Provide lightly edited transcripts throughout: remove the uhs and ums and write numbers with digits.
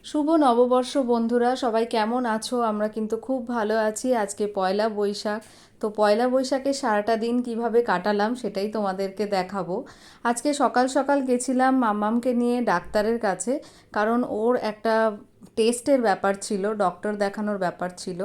শুভ নববর্ষ বন্ধুরা, সবাই কেমন আছো? আমরা কিন্তু খুব ভালো আছি। আজকে পয়লা বৈশাখ। তো পয়লা বৈশাখে সারাটা দিন কিভাবে কাটালাম সেটাই তোমাদেরকে দেখাবো। আজকে সকাল সকাল গেছিলাম মাম্মামকে নিয়ে ডাক্তারের কাছে, কারণ ওর একটা টেস্টের ব্যাপার ছিল, ডক্টর দেখানোর ব্যাপার ছিল।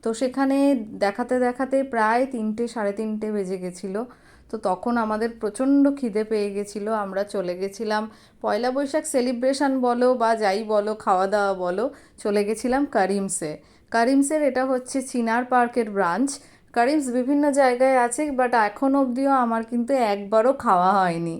তো সেখানে দেখাতে দেখাতে প্রায় 3টে সাড়ে 3টে বেজে গেছিলো। তো তখন আমাদের প্রচণ্ড খিদে পেয়ে গেছিলো। আমরা চলে গেছিলাম পয়লা বৈশাখ সেলিব্রেশন বলো বা যাই বলো, খাওয়া দাওয়া বলো, চলে গেছিলাম কারিমসে। কারিমসের এটা হচ্ছে চিনার পার্কের ব্রাঞ্চ। কারিমস বিভিন্ন জায়গায় আছে, বাট এখন অবধিও আমার কিন্তু একবারও খাওয়া হয়নি।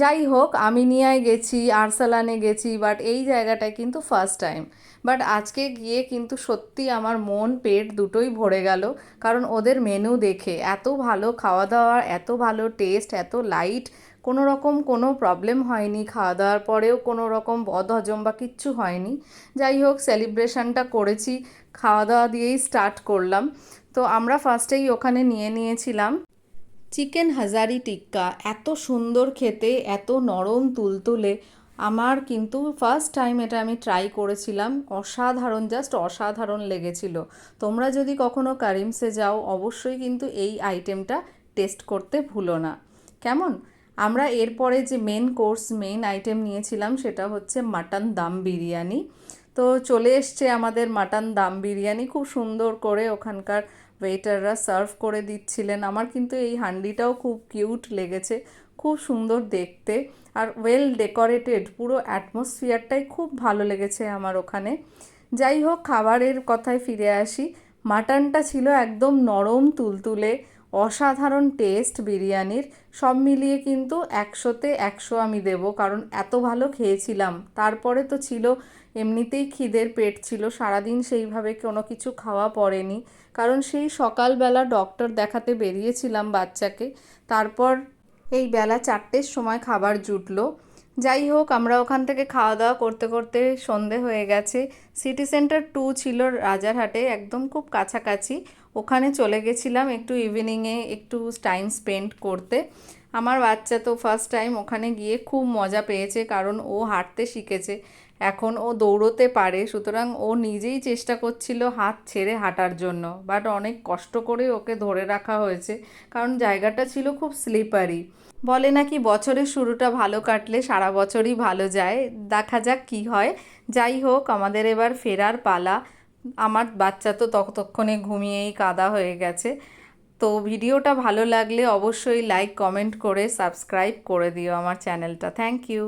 যাই হোক, আমিনিয়ায় গেছি, আরসালানে গেছি, বাট এই জায়গাটায় কিন্তু ফার্স্ট টাইম। বাট আজকে গিয়ে কিন্তু সত্যি আমার মন পেট দুটোই ভরে গেল, কারণ ওদের মেনু দেখে এত ভালো খাওয়া দাওয়া, এত ভালো টেস্ট, এত লাইট, কোনো রকম কোনো প্রবলেম হয়নি। খাওয়া দাওয়ার পরেও কোনো রকম বদহজম বা কিচ্ছু হয়নি। যাই হোক, সেলিব্রেশনটা করেছি, খাওয়া দাওয়া দিয়েই স্টার্ট করলাম। তো আমরা ফার্স্টেই ওখানে নিয়েছিলাম চিকেন হাজারি টিক্কা। এত সুন্দর খেতে, এত নরম তুলতুলে। আমার কিন্তু ফার্স্ট টাইম এটা আমি ট্রাই করেছিলাম, অসাধারণ, জাস্ট অসাধারণ লেগেছিল। তোমরা যদি কখনো কারিমসে যাও, অবশ্যই কিন্তু এই আইটেমটা টেস্ট করতে ভুলো না। কেমন? আমরা এরপরে যে মেন আইটেম নিয়েছিলাম সেটা হচ্ছে মাটন দাম বিরিয়ানি। তো চলে এসছে আমাদের মাটন দাম বিরিয়ানি, খুব সুন্দর করে ওখানকার ওয়েটাররা সার্ভ করে দিচ্ছিলেন। আমার কিন্তু এই হান্ডিটাও খুব কিউট লেগেছে, খুব সুন্দর দেখতে, আর ওয়েল ডেকোরেটেড, পুরো অ্যাটমসফিয়ারটাই খুব ভালো লেগেছে আমার ওখানে। যাই হোক, খাবারের কথায় ফিরে আসি। মাটনটা ছিল একদম নরম তুলতুলে, অসাধারণ টেস্ট বিরিয়ানির। সব মিলিয়ে কিন্তু 100তে 100 আমি দেবো, কারণ এত ভালো খেয়েছিলাম। তারপরে তো ছিল, এমনিতেই খিদের পেট ছিল, সারাদিন সেইভাবে কোনো কিছু খাওয়া পড়েনি, কারণ সেই সকালবেলা ডক্টর দেখাতে বেরিয়েছিলাম বাচ্চাকে। তারপর এই বেলা 4টের সময় খাবার জুটলো। যাই হোক, আমরা ওখান থেকে খাওয়া দাওয়া করতে করতে সন্ধে হয়ে গেছে। সিটি সেন্টার 2 ছিল রাজারহাটে, একদম খুব কাছাকাছি। ওখানে চলে গেছিলাম একটু ইভিনিংয়ে একটু টাইম স্পেন্ড করতে। আমার বাচ্চা তো ফার্স্ট টাইম ওখানে গিয়ে খুব মজা পেয়েছে, কারণ ও হাঁটতে শিখেছে, এখন ও দৌড়তে পারে। সুতরাং ও নিজেই চেষ্টা করছিল হাত ছেড়ে হাঁটার জন্য, বাট অনেক কষ্ট করে ওকে ধরে রাখা হয়েছে, কারণ জায়গাটা ছিল খুব স্লিপারি। বলে নাকি বছরের শুরুটা ভালো কাটলে সারা বছরই ভালো যায়। দেখা যাক কি হয়। যাই হোক, আমাদের এবার ফেরার পালা। আমার বাচ্চা তো ততক্ষণে ঘুমিয়েই কাদা হয়ে গেছে। তো ভিডিওটা ভালো লাগলে অবশ্যই লাইক কমেন্ট করে সাবস্ক্রাইব করে দিও আমার চ্যানেলটা। Thank you.